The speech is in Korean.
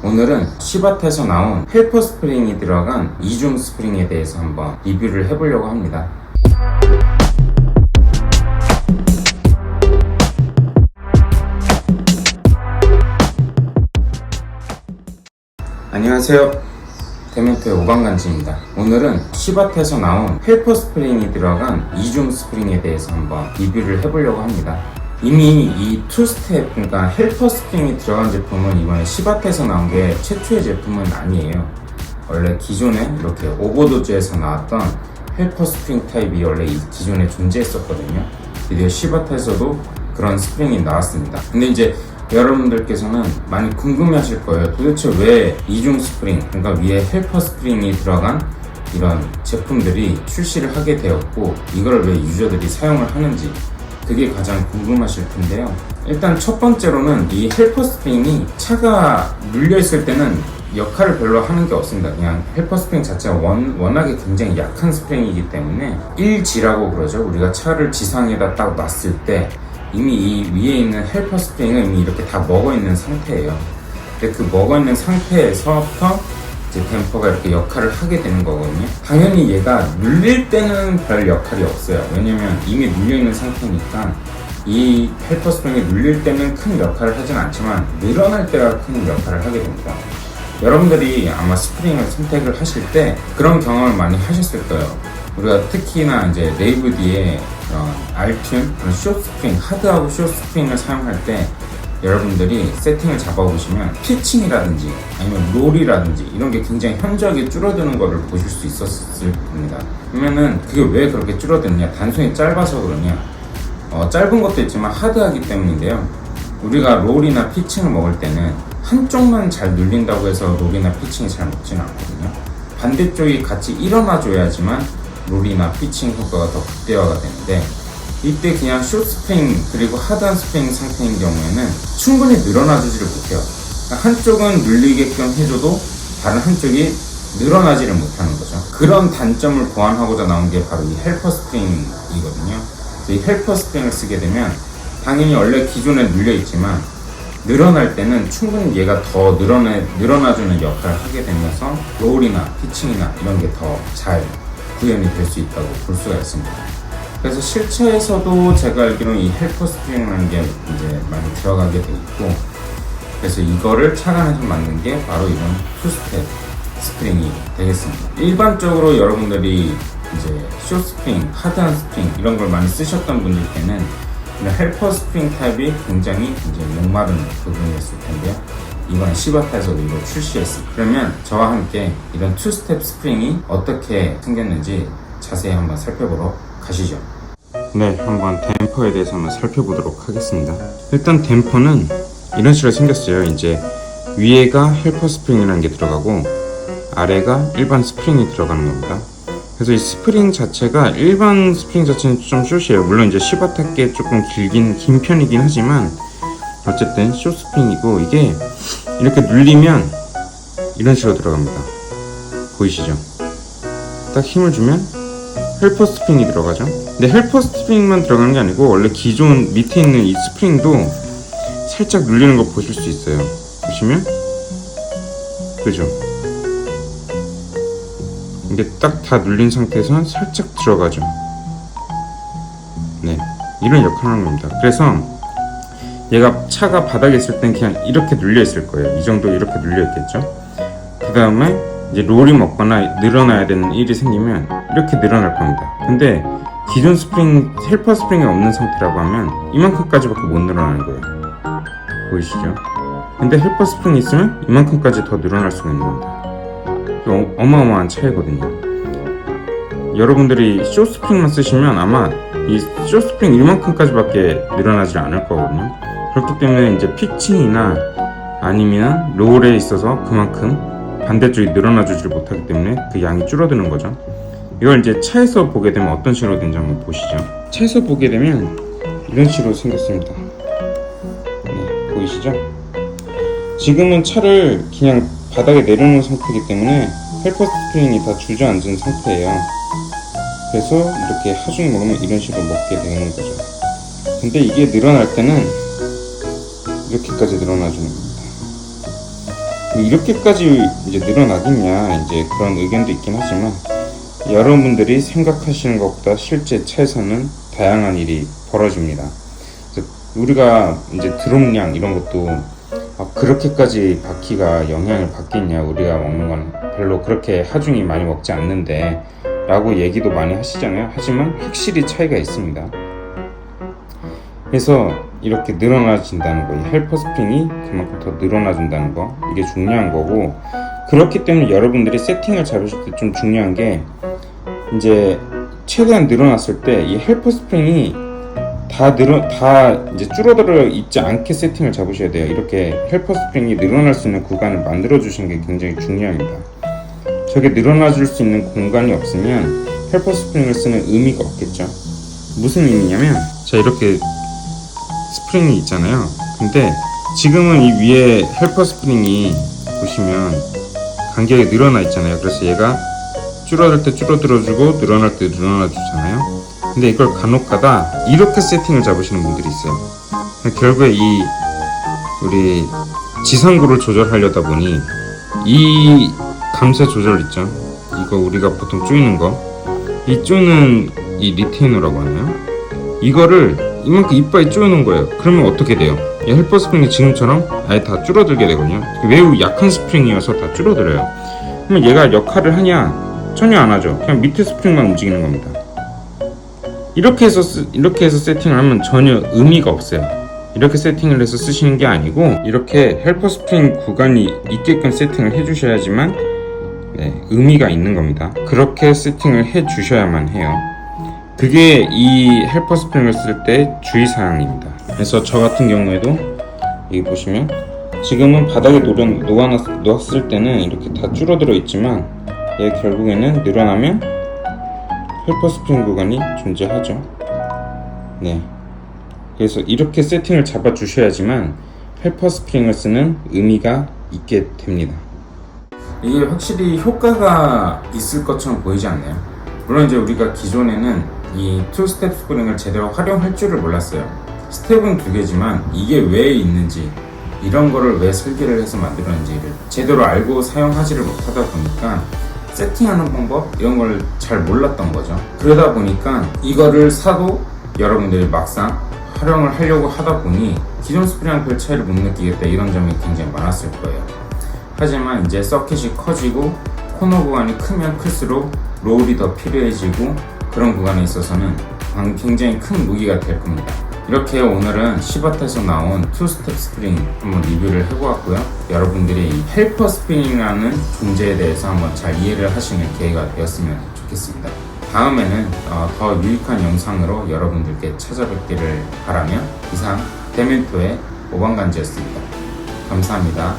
오늘은 시바트에서 나온 헬퍼 스프링이 들어간 이중 스프링에 대해서 한번 리뷰를 해보려고 합니다. 안녕하세요, 대멘토의 오방간지입니다. 오늘은 시바트에서 나온 헬퍼 스프링이 들어간 이중 스프링에 대해서 한번 리뷰를 해보려고 합니다. 이미 이 투스텝, 그러니까 헬퍼 스프링이 들어간 제품은 이번에 시바트에서 나온 게 최초의 제품은 아니에요. 원래 기존에 이렇게 오버도즈에서 나왔던 헬퍼 스프링 타입이 원래 기존에 존재했었거든요. 드디어 시바트에서도 그런 스프링이 나왔습니다. 근데 이제 여러분들께서는 많이 궁금해 하실 거예요. 도대체 왜 이중 스프링, 그러니까 위에 헬퍼 스프링이 들어간 이런 제품들이 출시를 하게 되었고, 이걸 왜 유저들이 사용을 하는지, 그게 가장 궁금하실 텐데요. 일단 첫 번째로는 이 헬퍼 스프링이 차가 눌려있을 때는 역할을 별로 하는 게 없습니다. 그냥 헬퍼 스프링 자체가 워낙에 굉장히 약한 스프링이기 때문에 1G라고 그러죠. 우리가 차를 지상에다 딱 놨을 때 이미 이 위에 있는 헬퍼 스프링은 이미 이렇게 다 먹어있는 상태예요. 근데 그 먹어있는 상태에서부터 이제 댐퍼가 이렇게 역할을 하게 되는 거거든요. 당연히 얘가 눌릴 때는 별 역할이 없어요. 왜냐면 이미 눌려있는 상태니까 이 헬퍼 스프링이 눌릴 때는 큰 역할을 하진 않지만 늘어날 때가 큰 역할을 하게 됩니다. 여러분들이 아마 스프링을 선택을 하실 때 그런 경험을 많이 하셨을 거예요. 우리가 특히나 이제 레이브디의 그런 알튠, 그런 숏 스프링, 하드하고 숏 스프링을 사용할 때 여러분들이 세팅을 잡아보시면 피칭이라든지 아니면 롤이라든지 이런 게 굉장히 현저하게 줄어드는 거를 보실 수 있었을 겁니다. 그러면은 그게 왜 그렇게 줄어드느냐? 단순히 짧아서 그러냐? 짧은 것도 있지만 하드하기 때문인데요. 우리가 롤이나 피칭을 먹을 때는 한쪽만 잘 눌린다고 해서 롤이나 피칭이 잘 먹지는 않거든요. 반대쪽이 같이 일어나줘야지만 롤이나 피칭 효과가 더 극대화가 되는데, 이때 그냥 숏 스프링 그리고 하드한 스프링 상태인 경우에는 충분히 늘어나주지를 못해요. 그러니까 한쪽은 눌리게끔 해줘도 다른 한쪽이 늘어나지를 못하는 거죠. 그런 단점을 보완하고자 나온 게 바로 이 헬퍼 스프링이거든요. 이 헬퍼 스프링을 쓰게 되면 당연히 원래 기존에 눌려있지만 늘어날 때는 충분히 얘가 더 늘어나주는 역할을 하게 되면서 롤이나 피칭이나 이런 게 더 잘 구현이 될 수 있다고 볼 수가 있습니다. 그래서 실체에서도 제가 알기로는 이 헬퍼 스프링이라는 게 이제 많이 들어가게 돼 있고, 그래서 이거를 착안해서 만든 게 바로 이런 투스텝 스프링이 되겠습니다. 일반적으로 여러분들이 이제 숏 스프링, 하드한 스프링 이런 걸 많이 쓰셨던 분들께는 헬퍼 스프링 타입이 굉장히 이제 목마른 부분이었을 텐데요. 이번에 시바트에서도 이걸 출시했습니다. 그러면 저와 함께 이런 투스텝 스프링이 어떻게 생겼는지 자세히 한번 살펴보러 가시죠. 네, 한번 댐퍼에 대해서 한번 살펴보도록 하겠습니다. 일단 댐퍼는 이런 식으로 생겼어요. 이제 위에가 헬퍼 스프링이라는 게 들어가고 아래가 일반 스프링이 들어가는 겁니다. 그래서 이 스프링 자체가 일반 스프링 자체는 좀 숏이에요. 물론 이제 시바트께 조금 긴 편이긴 하지만 어쨌든 숏 스프링이고, 이게 이렇게 눌리면 이런 식으로 들어갑니다. 보이시죠? 딱 힘을 주면 헬퍼 스프링이 들어가죠. 근데 헬퍼 스프링만 들어가는 게 아니고 원래 기존 밑에 있는 이 스프링도 살짝 눌리는 거 보실 수 있어요. 보시면 그죠? 이게 딱 다 눌린 상태에서는 살짝 들어가죠. 네, 이런 역할을 하는 겁니다. 그래서 얘가 차가 바닥에 있을 땐 그냥 이렇게 눌려 있을 거예요. 이 정도 이렇게 눌려 있겠죠. 그 다음에 이제 롤이 먹거나 늘어나야 되는 일이 생기면 이렇게 늘어날 겁니다. 근데 기존 스프링, 헬퍼 스프링이 없는 상태라고 하면 이만큼까지밖에 못 늘어나는 거예요. 보이시죠? 근데 헬퍼 스프링이 있으면 이만큼까지 더 늘어날 수가 있는 겁니다. 어마어마한 차이거든요. 여러분들이 숏 스프링만 쓰시면 아마 이 숏 스프링 이만큼까지밖에 늘어나지 않을 거거든요. 그렇기 때문에 이제 피칭이나 아니면 롤에 있어서 그만큼 반대쪽이 늘어나주지 못하기 때문에 그 양이 줄어드는 거죠. 이걸 이제 차에서 보게 되면 어떤 식으로 되는지 한번 보시죠. 차에서 보게 되면 이런 식으로 생겼습니다. 네, 보이시죠? 지금은 차를 그냥 바닥에 내려놓은 상태이기 때문에 헬퍼 스프링이 다 주저앉은 상태예요. 그래서 이렇게 하중이 먹으면 이런 식으로 먹게 되는 거죠. 근데 이게 늘어날 때는 이렇게까지 늘어나주는 겁니다. 이렇게까지 이제 늘어나겠냐 이제 그런 의견도 있긴 하지만 여러분들이 생각하시는 것보다 실제 차에서는 다양한 일이 벌어집니다. 그래서 우리가 이제 드롭량 이런 것도 그렇게까지 바퀴가 영향을 받겠냐, 우리가 먹는 건 별로 그렇게 하중이 많이 먹지 않는데 라고 얘기도 많이 하시잖아요. 하지만 확실히 차이가 있습니다. 그래서 이렇게 늘어나진다는 거, 이 헬퍼 스프링이 그만큼 더 늘어나준다는 거, 이게 중요한 거고, 그렇기 때문에 여러분들이 세팅을 잡으실 때 좀 중요한 게 이제 최대한 늘어났을 때 이 헬퍼 스프링이 다 이제 줄어들어 있지 않게 세팅을 잡으셔야 돼요. 이렇게 헬퍼 스프링이 늘어날 수 있는 구간을 만들어 주시는 게 굉장히 중요합니다. 저게 늘어나 줄 수 있는 공간이 없으면 헬퍼 스프링을 쓰는 의미가 없겠죠. 무슨 의미냐면, 자, 이렇게 스프링이 있잖아요. 근데 지금은 이 위에 헬퍼 스프링이 보시면 간격이 늘어나 있잖아요. 그래서 얘가 줄어들 때 줄어들어주고 늘어날 때 늘어나주잖아요. 근데 이걸 간혹가다 이렇게 세팅을 잡으시는 분들이 있어요. 결국에 우리 지상구를 조절하려다 보니 이 감쇄 조절 있죠. 이거 우리가 보통 조이는 거, 이 조이는 이 리테이너라고 하나요? 이거를 이만큼 이빨에 조여놓은 거예요. 그러면 어떻게 돼요? 이 헬퍼 스프링이 지금처럼 아예 다 줄어들게 되거든요. 매우 약한 스프링이어서 다 줄어들어요. 그러면 얘가 역할을 하냐? 전혀 안 하죠. 그냥 밑에 스프링만 움직이는 겁니다. 이렇게 해서 세팅을 하면 전혀 의미가 없어요. 이렇게 세팅을 해서 쓰시는 게 아니고, 이렇게 헬퍼 스프링 구간이 있게끔 세팅을 해주셔야지만 의미가 있는 겁니다. 그렇게 세팅을 해주셔야만 해요. 그게 이 헬퍼 스프링을 쓸 때 주의사항입니다. 그래서 저 같은 경우에도 여기 보시면 지금은 바닥에 놓았을 때는 이렇게 다 줄어들어 있지만, 얘 결국에는 늘어나면 헬퍼 스프링 구간이 존재하죠. 그래서 이렇게 세팅을 잡아 주셔야지만 헬퍼 스프링을 쓰는 의미가 있게 됩니다. 이게 확실히 효과가 있을 것처럼 보이지 않나요? 물론 이제 우리가 기존에는 이 투스텝 스프링을 제대로 활용할 줄을 몰랐어요. 스텝은 2개지만 이게 왜 있는지, 이런 거를 왜 설계를 해서 만들었는지를 제대로 알고 사용하지를 못하다 보니까 세팅하는 방법 이런 걸 잘 몰랐던 거죠. 그러다 보니까 이거를 사도 여러분들이 막상 활용을 하려고 하다 보니 기존 스프링랑 별 차이를 못 느끼겠다, 이런 점이 굉장히 많았을 거예요. 하지만 이제 서킷이 커지고 코너 구간이 크면 클수록 롤이 더 필요해지고, 그런 구간에 있어서는 굉장히 큰 무기가 될 겁니다. 이렇게 오늘은 시바트에서 나온 투스텝 스프링 한번 리뷰를 해보았고요. 여러분들이 이 헬퍼 스프링이라는 존재에 대해서 한번 잘 이해를 하시는 기회가 되었으면 좋겠습니다. 다음에는 더 유익한 영상으로 여러분들께 찾아뵙기를 바라며, 이상 데멘토의 오방간지였습니다. 감사합니다.